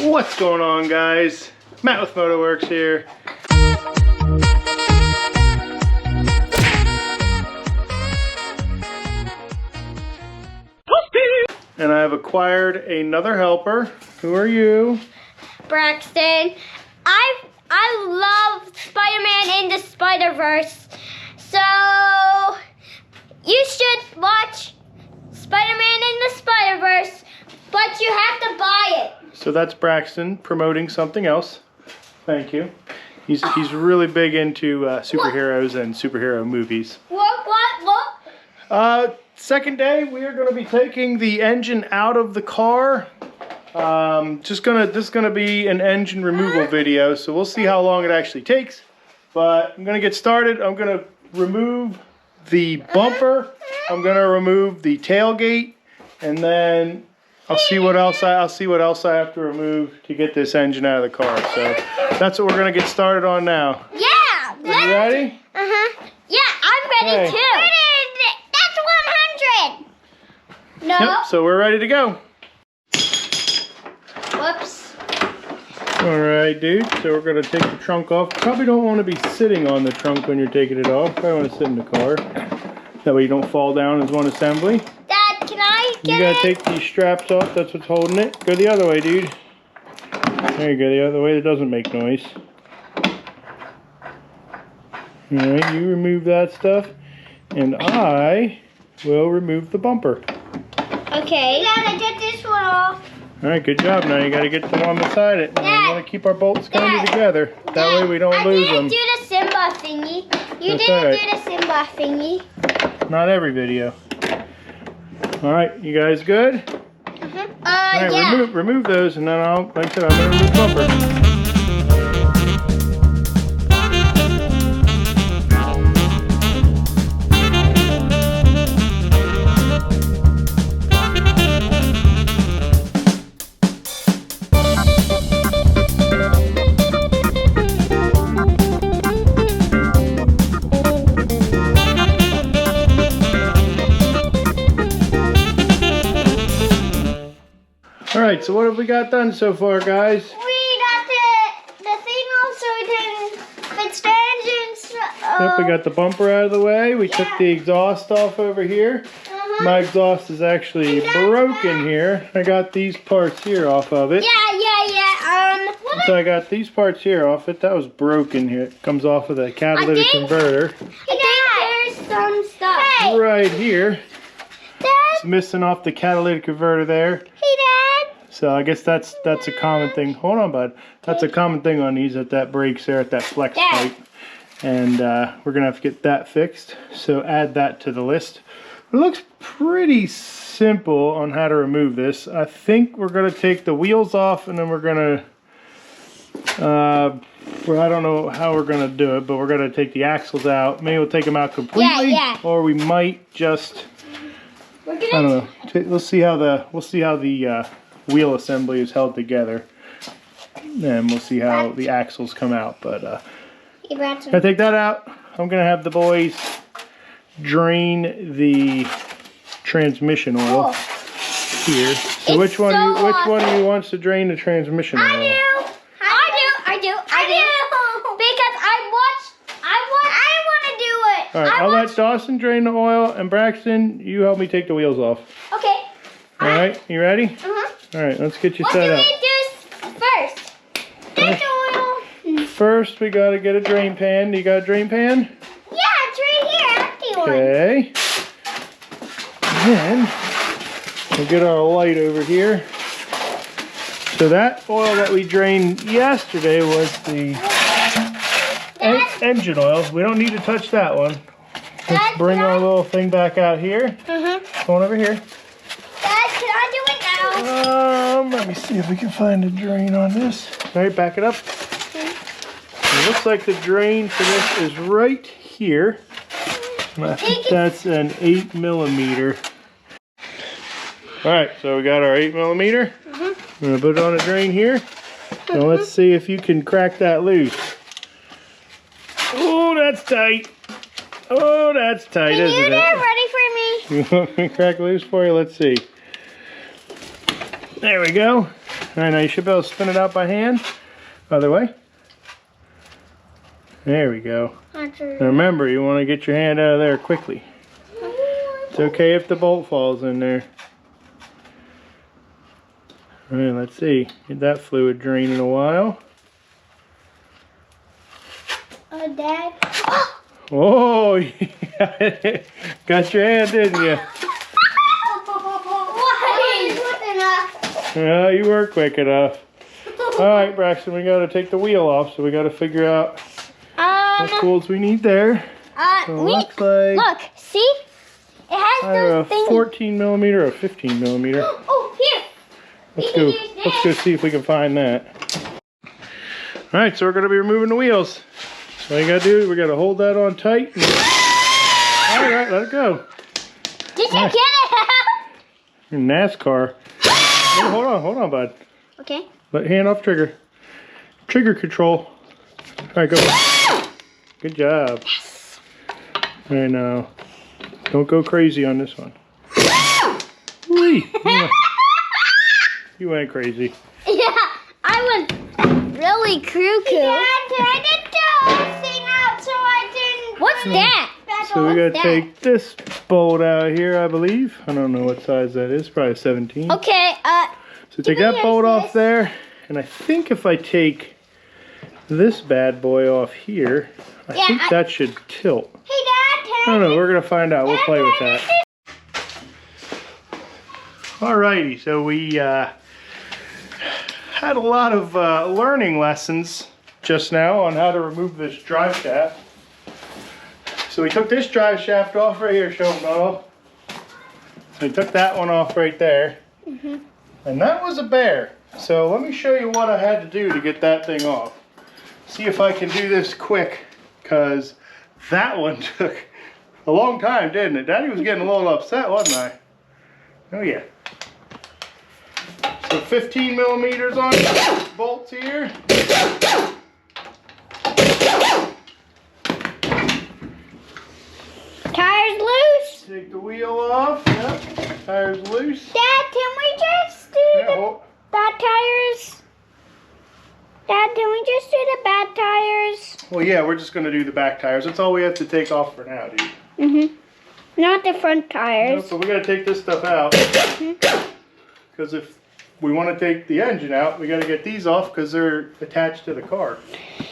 What's going on, guys? Matt with MotoWorks here. And I have acquired another helper. Who are you? Braxton. I love Spider-Man in the Spider-Verse. So you should watch Spider-Man in the Spider-Verse, but you have to buy it. So that's Braxton promoting something else. Thank you. He's really big into superheroes and superhero movies. What? Second day, we are going to be taking the engine out of the car. This is gonna be an engine removal video, so we'll see how long it actually takes. But I'm gonna get started. I'm gonna remove the bumper. I'm gonna remove the tailgate, and then I'll see what else I have to remove to get this engine out of the car. So that's what we're gonna get started on now. Yeah. Are you ready? Yeah, I'm ready too. That's 100. No. Yep. So we're ready to go. Whoops. All right, dude. So we're gonna take the trunk off. Probably don't want to be sitting on the trunk when you're taking it off. Probably want to sit in the car. That way you don't fall down as one assembly. Dad, can I get You gotta take these straps off. That's what's holding it. Go the other way, dude. There you go. The other way that doesn't make noise. All right, you remove that stuff, and I will remove the bumper. Okay. Dad, get this one off. All right, good job. Now you got to get the one beside it. And we want to keep our bolts kind of together. That way we don't lose them. I didn't do the Simba thingy. You That's didn't right. do the Simba thingy. Not every video. All right, you guys good? All right, Yeah. remove those, and then like I said, I'm going to remove the bumper. Alright, so what have we got done so far, guys? We got the thing off so we can fix the engines. Yep, we got the bumper out of the way. We took the exhaust off over here. My exhaust is actually broken here. I got these parts here off of it. Yeah. So I got these parts here off it. That was broken here. It comes off of the catalytic converter. I think there's some stuff. Hey. Right here. Dad. It's missing off the catalytic converter there. Hey, Dad. So I guess that's a common thing. Hold on, bud. That's a common thing on these that breaks there at that flex pipe. And we're going to have to get that fixed. So add that to the list. It looks pretty simple on how to remove this. I think we're going to take the wheels off, and then we're going to, I don't know how we're going to do it, but we're going to take the axles out. Maybe we'll take them out completely, or we might just, I don't know. We'll see how the wheel assembly is held together. And we'll see how the axles come out. But I take that out. I'm going to have the boys drain the transmission oil here. So which one of you wants to drain the transmission oil? I do. Because I want to do it. All right, I'll let Dawson drain the oil, and Braxton, you help me take the wheels off. Okay. All right, you ready? All right, let's get you set up. What do we do first? Take the oil. First, we got to get a drain pan. Do you got a drain pan? Yeah, it's right here. Empty one. Okay. Then we'll get our light over here. So that oil that we drained yesterday was the engine oil. We don't need to touch that one. Let's bring our little thing back out here. Come on over here. Dad, can I do it now? Let me see if we can find a drain on this. All right, back it up. It looks like the drain for this is right here. I think that's an 8mm. All right, so we got our 8mm. I'm gonna put it on a drain here. Now let's see if you can crack that loose. Oh, that's tight. Oh, that's tight, isn't it? Ready for me? You want me to crack loose for you? Let's see. There we go. Alright, now you should be able to spin it out by hand. Other way. There we go. Now remember, you want to get your hand out of there quickly. It's okay if the bolt falls in there. Alright, let's see. Get that fluid drain in a while. Dad. Oh, got your hand, didn't you? Yeah, you were quick enough. Alright, Braxton, we got to take the wheel off, so we got to figure out what tools we need there. So it looks like... Look, see? It has those things. A 14 millimeter or 15 millimeter. Oh, here. Let's go see if we can find that. Alright, so we're going to be removing the wheels. So all you got to do is we got to hold that on tight. Alright, let it go. Did you get it out? NASCAR. Oh, hold on, bud. Okay. Let hand off trigger. Trigger control. Alright, go. Good job. Yes. Alright, now. Don't go crazy on this one. Whee! You went crazy. Yeah, I went really cuckoo. Dad, I did the whole thing out so I didn't... What's that? So we gotta take this bolt out here, I believe. I don't know what size that is. Probably 17. Okay, so take that bolt off there. And I think if I take this bad boy off here, I think that should tilt. Hey, Dad, I don't know. We're gonna find out. We'll play with that. Alrighty, so we had a lot of learning lessons just now on how to remove this drive shaft. So we took this drive shaft off right here, show them, Donald. So we took that one off right there. And that was a bear. So let me show you what I had to do to get that thing off. See if I can do this quick, because that one took a long time, didn't it? Daddy was getting a little upset, wasn't I? Oh yeah. So 15 millimeters on bolts here. Tires loose. Take the wheel off. Yep. Tires loose. Dad, can we just do the bad tires? Dad, can we just do the bad tires? Well, yeah, we're just going to do the back tires. That's all we have to take off for now, dude. Not the front tires. No, so we got to take this stuff out. Because if we want to take the engine out, we got to get these off because they're attached to the car.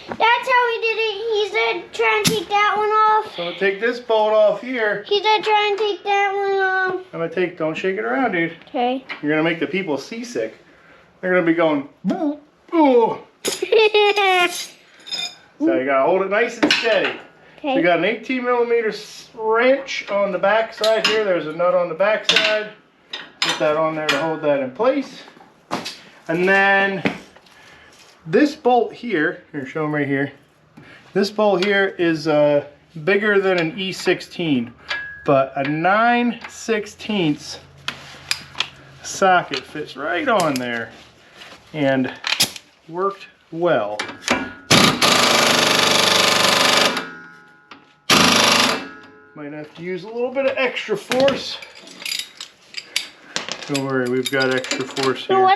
That's how he did it. He said try and take that one off. So I'm going to take this bolt off here. He said try and take that one off. I'm going to take, don't shake it around, dude. Okay. You're going to make the people seasick. They're going to be going, boo, boo. So you got to hold it nice and steady. Okay. So you got an 18 millimeter wrench on the back side here. There's a nut on the back side. Put that on there to hold that in place. And then this bolt here show them right here. This bolt here is bigger than an E16, but a 9/16 socket fits right on there and worked well. Might have to use a little bit of extra force. Don't worry, we've got extra force here.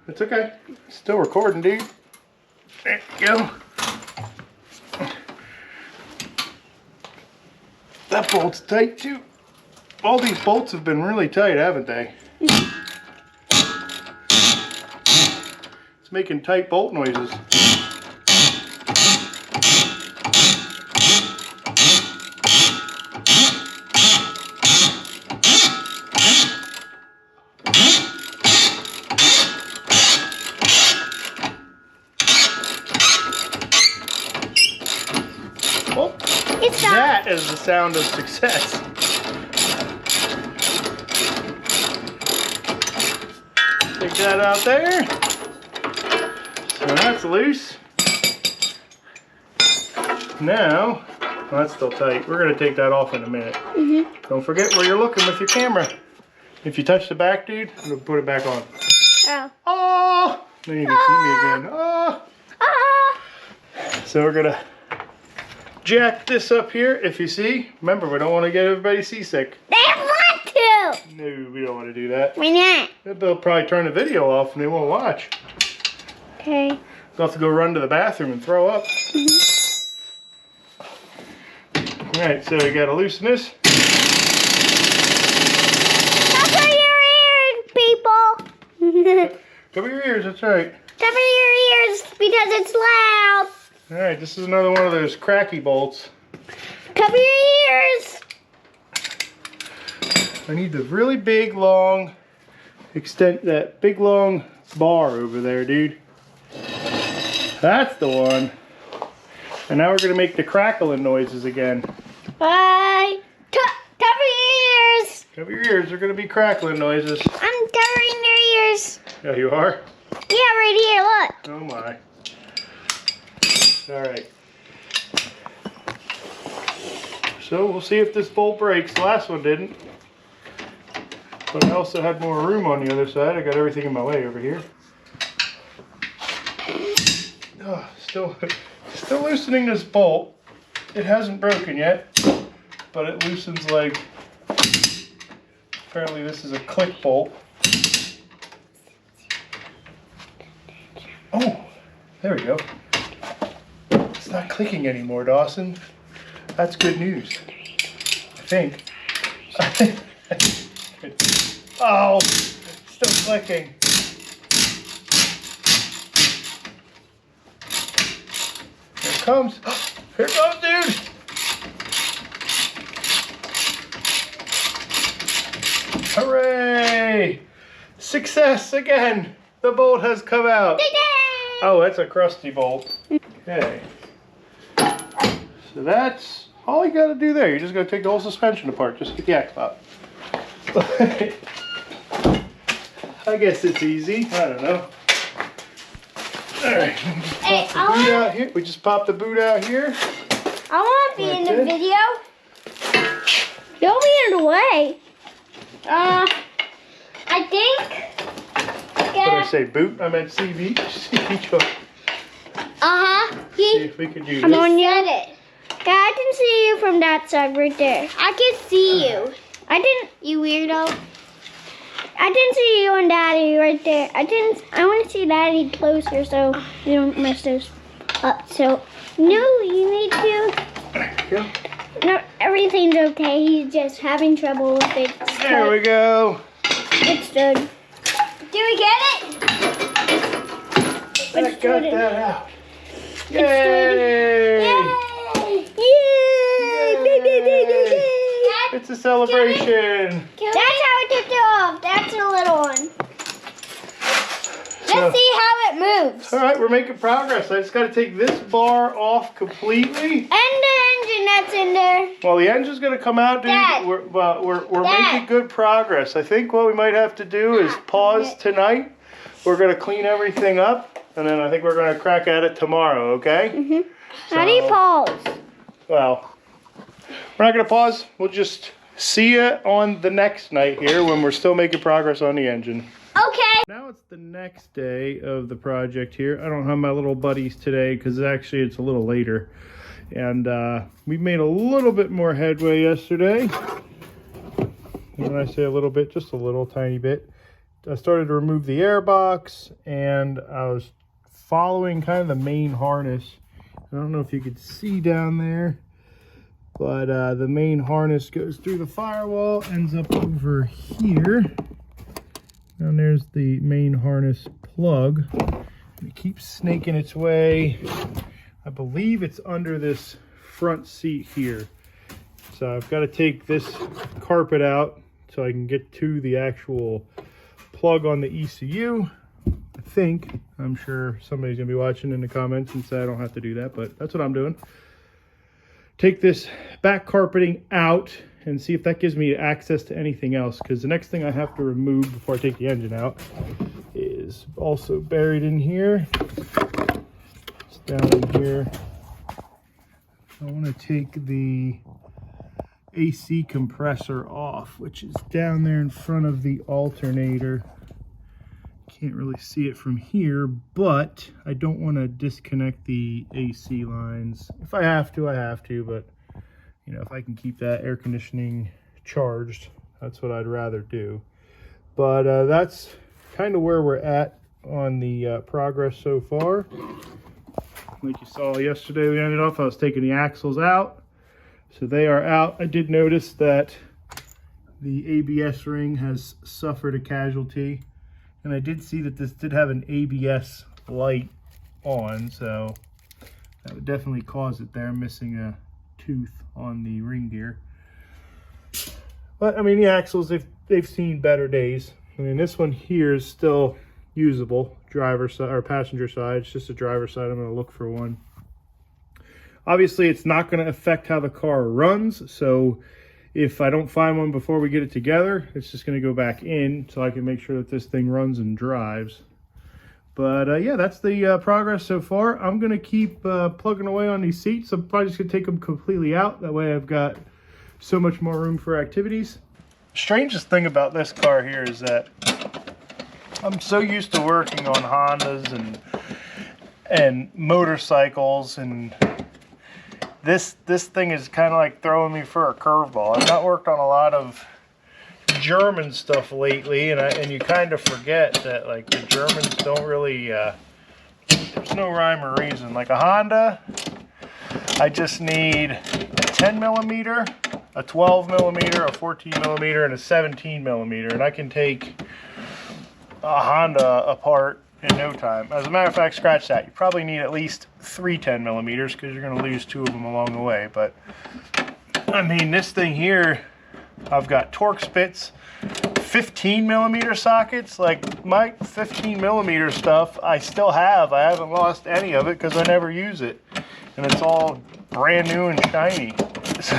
It's okay. Still recording, dude. There you go. That bolt's tight too. All these bolts have been really tight, haven't they? It's making tight bolt noises. That is the sound of success. Take that out there. So that's loose. Now, well, that's still tight. We're going to take that off in a minute. Don't forget where you're looking with your camera. If you touch the back, dude, I'm going to put it back on. Oh! Then you can see me again. Oh! So we're going to jack this up here, if you see. Remember, we don't want to get everybody seasick. They want to! No, we don't want to do that. Why not? They'll probably turn the video off and they won't watch. Okay. They'll have to go run to the bathroom and throw up. Alright, so you gotta loosen this. Cover your ears, people. Cover your ears, that's right. Cover your ears because it's loud. Alright, this is another one of those cracky bolts. Cover your ears. I need the really big, long, that big, long bar over there, dude. That's the one. And now we're going to make the crackling noises again. Bye. Cover your ears. Cover your ears, they're going to be crackling noises. I'm covering your ears. Oh, you are? Yeah, right here, look. Oh my. Alright. So we'll see if this bolt breaks. The last one didn't. But I also had more room on the other side. I got everything in my way over here. Oh, still loosening this bolt. It hasn't broken yet, but it loosens like, apparently this is a click bolt. Oh, there we go. It's not clicking anymore, Dawson. That's good news. I think. Oh, still clicking. Here it comes. Here it comes, dude. Hooray! Success again. The bolt has come out. Oh, that's a crusty bolt. Okay. So that's all you got to do there. You're just going to take the whole suspension apart. Just get the axle out. I guess it's easy. I don't know. Alright, Hey, pop the boot out here. We just pop the boot out here. I want to be Like in the this. video. Don't be in the way. I think. What did I say? Boot? I meant CV. CV. See if we could use I'm this. on you. Yeah, I can see you from that side right there. I can see you. I didn't. You weirdo. I didn't see you and Daddy right there. I want to see Daddy closer so you don't mess those up. So, no, you need to. There we go. No, everything's okay. He's just having trouble with it. There we go. It's good. Do we get it? I got that out. Yay! Yay! Yay! It's a celebration. That's how it took it off. That's a little one. Let's see how it moves. All right, we're making progress. I just got to take this bar off completely. And the engine that's in there. Well, the engine's going to come out, dude. Dad. We're Dad. making good progress. I think what we might have to do is pause tonight. We're going to clean everything up, and then I think we're going to crack at it tomorrow, okay? How do you pause? Well, we're not going to pause. We'll just see you on the next night here when we're still making progress on the engine. Okay. Now it's the next day of the project here. I don't have my little buddies today because actually it's a little later. And we made a little bit more headway yesterday. When I say a little bit, just a little tiny bit. I started to remove the air box and I was following kind of the main harness. I don't know if you could see down there, but the main harness goes through the firewall, ends up over here. And there's the main harness plug. It keeps snaking its way. I believe it's under this front seat here. So I've got to take this carpet out so I can get to the actual plug on the ECU. I think. I'm sure somebody's going to be watching in the comments and say I don't have to do that, but that's what I'm doing. Take this back carpeting out and see if that gives me access to anything else, because the next thing I have to remove before I take the engine out is also buried in here. It's down in here. I want to take the AC compressor off, which is down there in front of the alternator. Can't really see it from here, but I don't want to disconnect the AC lines. If I have to, I have to, but you know, if I can keep that air conditioning charged, That's what I'd rather do. But that's kind of where we're at on the progress so far. Like you saw yesterday, we ended off, I was taking the axles out. So they are out. I did notice that the ABS ring has suffered a casualty. And I did see that this did have an ABS light on, so that would definitely cause it there, missing a tooth on the ring gear. But I mean, the axles, they've seen better days. I mean, this one here is still usable, driver side or passenger side. It's just a driver side. I'm going to look for one. Obviously, it's not going to affect how the car runs, so if I don't find one before we get it together, it's just going to go back in so I can make sure that this thing runs and drives. But yeah, that's the progress so far. I'm going to keep plugging away on these seats. I'm probably just going to take them completely out. That way I've got so much more room for activities. Strangest thing about this car here is that I'm so used to working on Hondas and motorcycles, and this thing is kind of like throwing me for a curveball. I've not worked on a lot of German stuff lately, and you kind of forget that like the Germans don't really there's no rhyme or reason. Like a Honda, I just need a 10 millimeter, a 12 millimeter, a 14 millimeter, and a 17 millimeter, and I can take a Honda apart in no time. As a matter of fact, scratch that. You probably need at least 3 10 millimeters because you're going to lose 2 of them along the way. But I mean, this thing here, I've got torque spits, 15 millimeter sockets. Like my 15 millimeter stuff, I still have. I haven't lost any of it because I never use it, and it's all brand new and shiny. So,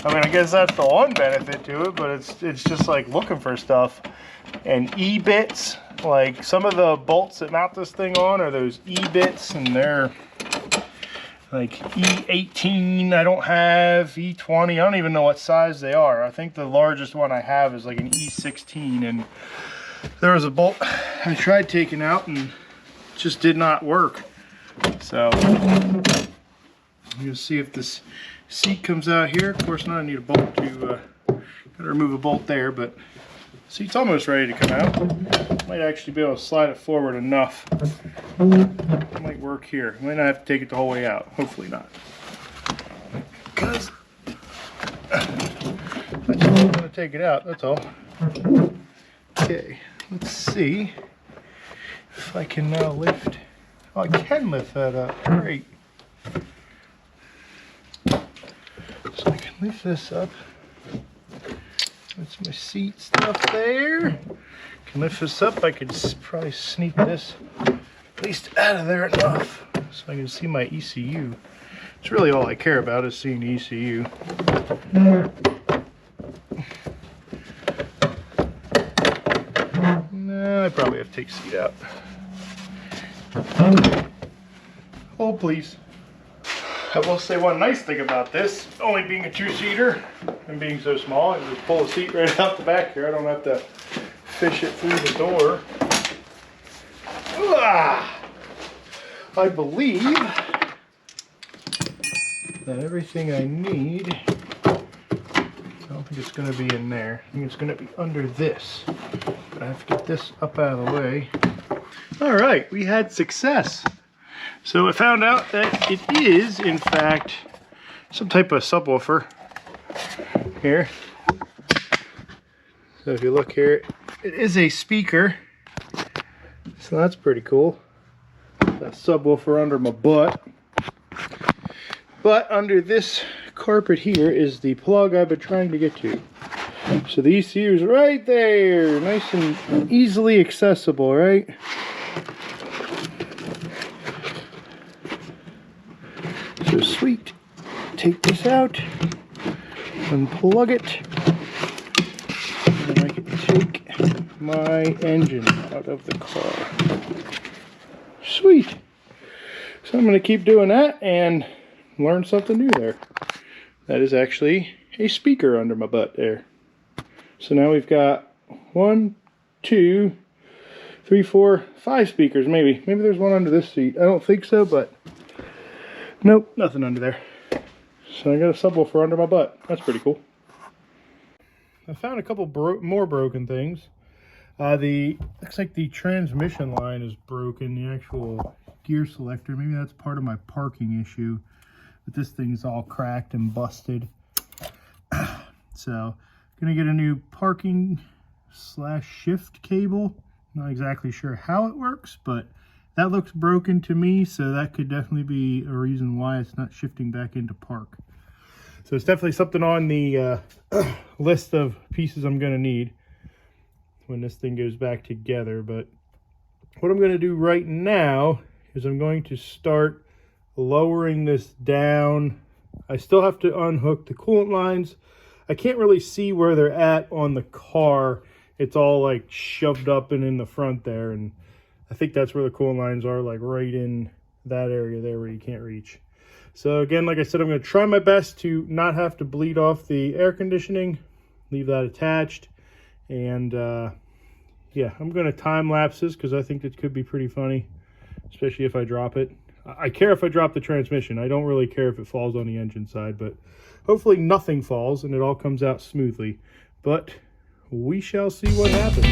I mean, I guess that's the one benefit to it, but it's just like looking for stuff. And E-bits, like some of the bolts that mount this thing on are those E-bits, and they're like E18 I don't have, E20, I don't even know what size they are. I think the largest one I have is like an E16, and there was a bolt I tried taking out and it just did not work. So you'll see if this seat comes out here. Of course not, I need a bolt to gotta remove a bolt there, but seat's almost ready to come out. Might actually be able to slide it forward enough. It might work here. Might not have to take it the whole way out. Hopefully not. Because I just want to take it out, that's all. Okay, let's see if I can now lift. Oh, I can lift that up. Great. So I can lift this up. That's my seat stuff there. Can lift this up. I could probably sneak this at least out of there enough so I can see my ECU. It's really all I care about is seeing the ECU. No, I probably have to take the seat out. Hold, please. I will say one nice thing about this, only being a 2-seater and being so small, I can just pull the seat right out the back here. I don't have to fish it through the door. I believe that everything I need, I don't think it's going to be in there. I think it's going to be under this. But I have to get this up out of the way. All right, we had success. So I found out that it is, in fact, some type of subwoofer here. So if you look here, it is a speaker. So that's pretty cool. That subwoofer under my butt. But under this carpet here is the plug I've been trying to get to. So the ECU is right there, nice and easily accessible, right? So sweet. Take this out, unplug it, and I can take my engine out of the car. Sweet. So I'm going to keep doing that and learn something new there. That is actually a speaker under my butt there. So now we've got 1, 2, 3, 4, 5 speakers maybe. Maybe there's one under this seat. I don't think so, but nope, nothing under there. So I got a subwoofer under my butt. That's pretty cool. I found a couple more broken things. Looks like the transmission line is broken, the actual gear selector. Maybe that's part of my parking issue. But this thing's all cracked and busted. So, gonna get a new parking / shift cable. Not exactly sure how it works, but that looks broken to me, so that could definitely be a reason why it's not shifting back into park. So it's definitely something on the list of pieces I'm gonna need when this thing goes back together. But what I'm gonna do right now is I'm going to start lowering this down. I still have to unhook the coolant lines. I can't really see where they're at on the car. It's all like shoved up and in the front there, and I think that's where the coolant lines are, like right in that area there where you can't reach. So again, like I said, I'm going to try my best to not have to bleed off the air conditioning, leave that attached, and yeah, I'm going to time lapse this because I think it could be pretty funny, especially if I drop it. I care if I drop the transmission. I don't really care if it falls on the engine side, but hopefully nothing falls and it all comes out smoothly. But we shall see what happens.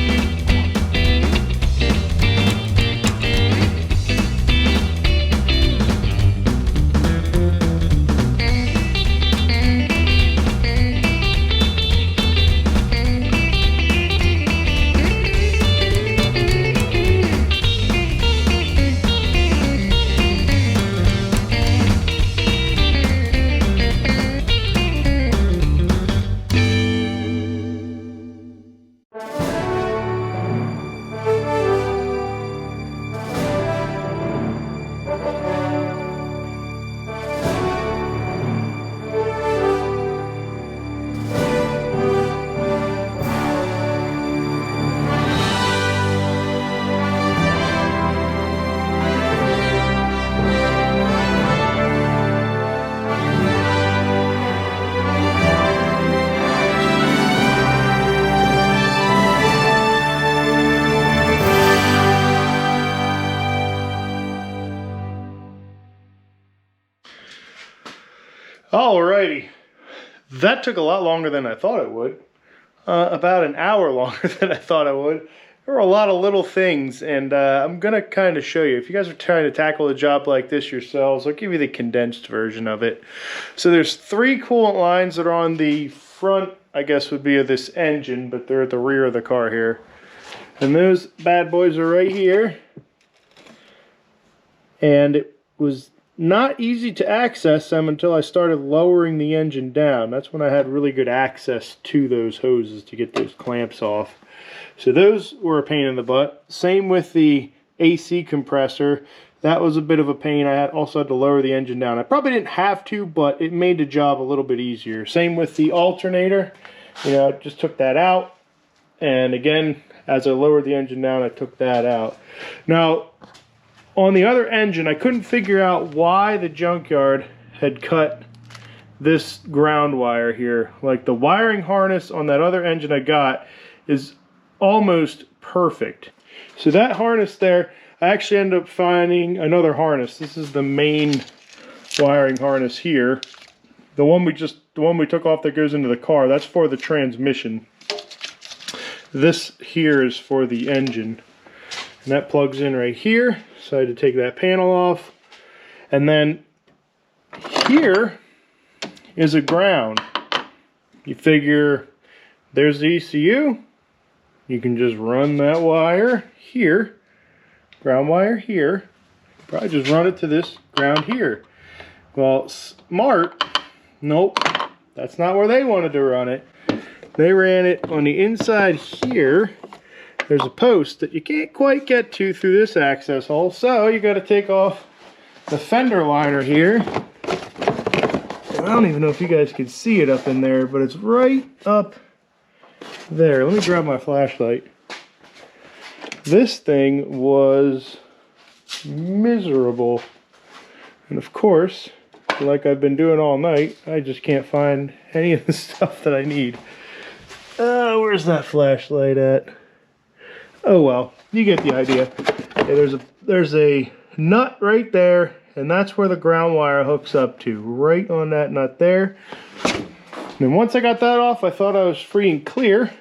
Alrighty, that took a lot longer than I thought it would. About an hour longer than I thought it would. There were a lot of little things, and I'm going to kind of show you. If you guys are trying to tackle a job like this yourselves, I'll give you the condensed version of it. So there's 3 coolant lines that are on the front, I guess would be of this engine, but they're at the rear of the car here. And those bad boys are right here. And it was not easy to access them until I started lowering the engine down. That's when I had really good access to those hoses to get those clamps off. So those were a pain in the butt. Same with the AC compressor. That was a bit of a pain. I also had to lower the engine down. I probably didn't have to, but it made the job a little bit easier. Same with the alternator. You know, I just took that out. And again, as I lowered the engine down, I took that out. Now, on the other engine, I couldn't figure out why the junkyard had cut this ground wire here. Like, the wiring harness on that other engine I got is almost perfect. So that harness there, I actually ended up finding another harness. This is the main wiring harness here. The one we took off that goes into the car, that's for the transmission. This here is for the engine. And that plugs in right here. So I had to take that panel off. And then here is a ground. You figure there's the ECU. You can just run that wire here. Ground wire here. Probably just run it to this ground here. Well, Smart, nope. That's not where they wanted to run it. They ran it on the inside here. There's a post that you can't quite get to through this access hole, so you got to take off the fender liner here. And I don't even know if you guys can see it up in there, but it's right up there. Let me grab my flashlight. This thing was miserable. And of course, like I've been doing all night, I just can't find any of the stuff that I need. Where's that flashlight at? Oh well, you get the idea. Okay, there's a nut right there, and that's where the ground wire hooks up to, right on that nut there. And then once I got that off, I thought I was free and clear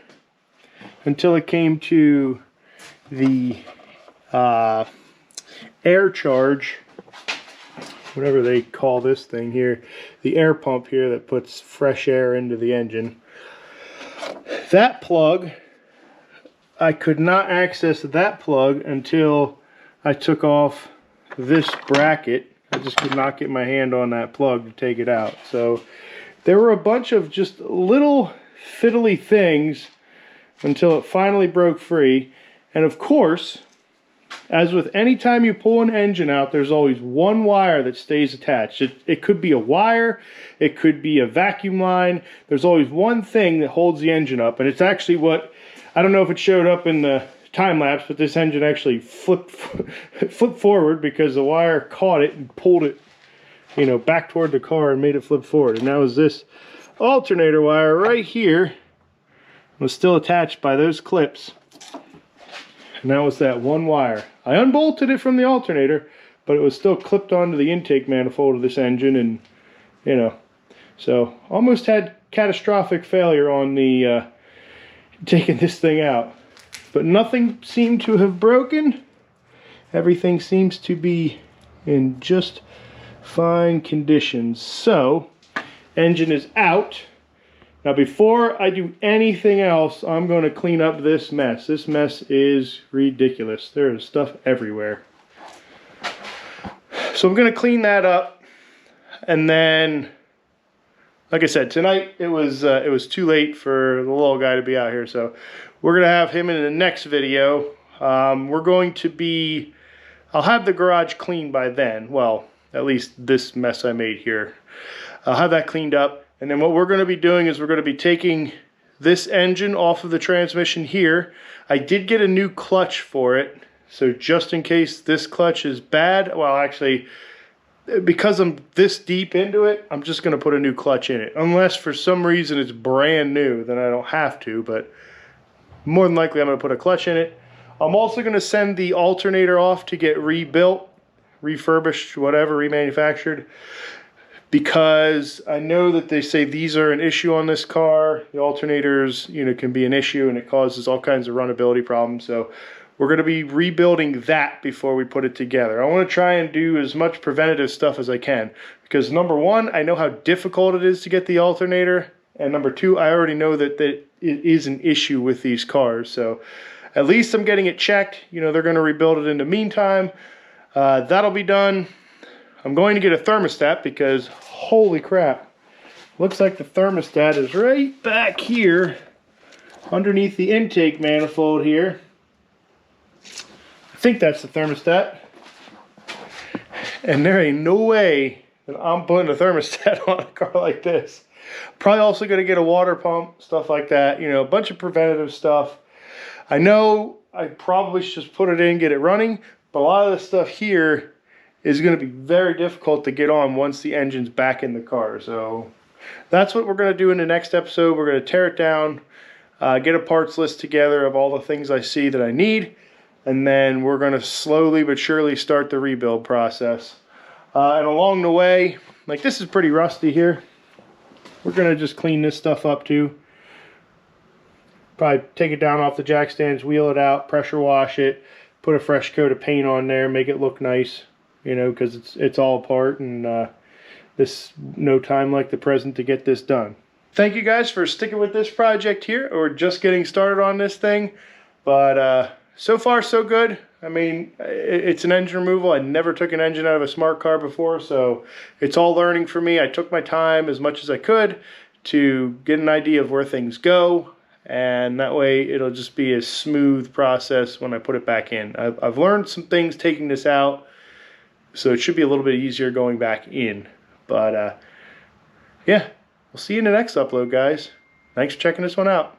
until it came to the air charge, whatever they call this thing here, the air pump here that puts fresh air into the engine. That plug, I could not access that plug until I took off this bracket. I just could not get my hand on that plug to take it out. So there were a bunch of just little fiddly things until it finally broke free. And of course, as with any time you pull an engine out, there's always one wire that stays attached. It could be a wire, it could be a vacuum line. There's always one thing that holds the engine up, and it's actually what, I don't know if it showed up in the time lapse, but this engine actually flipped forward because the wire caught it and pulled it, you know, back toward the car and made it flip forward. And that was this alternator wire right here, was still attached by those clips. And that was that one wire. I unbolted it from the alternator, but it was still clipped onto the intake manifold of this engine, and you know, so almost had catastrophic failure on the taking this thing out. But nothing seemed to have broken. Everything seems to be in just fine conditions. So, engine is out. Now before I do anything else, I'm going to clean up this mess. This mess is ridiculous. There is stuff everywhere. So I'm going to clean that up, and then, like I said, tonight it was too late for the little guy to be out here, so we're going to have him in the next video. We're going to be, I'll have the garage cleaned by then. Well, at least this mess I made here. I'll have that cleaned up. And then what we're going to be doing is we're going to be taking this engine off of the transmission here. I did get a new clutch for it, so just in case this clutch is bad, well actually, because I'm this deep into it, I'm just going to put a new clutch in it. Unless for some reason it's brand new, then I don't have to, but more than likely I'm going to put a clutch in it. I'm also going to send the alternator off to get rebuilt, refurbished, whatever, remanufactured. Because I know that they say these are an issue on this car. The alternators, you know, can be an issue, and it causes all kinds of runnability problems. So we're going to be rebuilding that before we put it together. I want to try and do as much preventative stuff as I can. Because number one, I know how difficult it is to get the alternator. And number two, I already know that it is an issue with these cars. So at least I'm getting it checked. You know, they're going to rebuild it in the meantime. That'll be done. I'm going to get a thermostat because, holy crap, looks like the thermostat is right back here underneath the intake manifold here. I think that's the thermostat. And there ain't no way that I'm putting a thermostat on a car like this. Probably also going to get a water pump, stuff like that. You know, a bunch of preventative stuff. I know I probably should just put it in, get it running, but a lot of this stuff here is going to be very difficult to get on once the engine's back in the car. So that's what we're going to do in the next episode. We're going to tear it down, get a parts list together of all the things I see that I need, and then we're going to slowly but surely start the rebuild process. And along the way, like this is pretty rusty here. We're going to just clean this stuff up too. Probably take it down off the jack stands, wheel it out, pressure wash it, put a fresh coat of paint on there, make it look nice. You know, because it's all apart, and this no time like the present to get this done. Thank you guys for sticking with this project here, or just getting started on this thing. But so far so good. I mean, it's an engine removal. I never took an engine out of a smart car before, so it's all learning for me. I took my time as much as I could to get an idea of where things go, and that way it'll just be a smooth process when I put it back in. I've learned some things taking this out, so it should be a little bit easier going back in. But yeah, we'll see you in the next upload, guys. Thanks for checking this one out.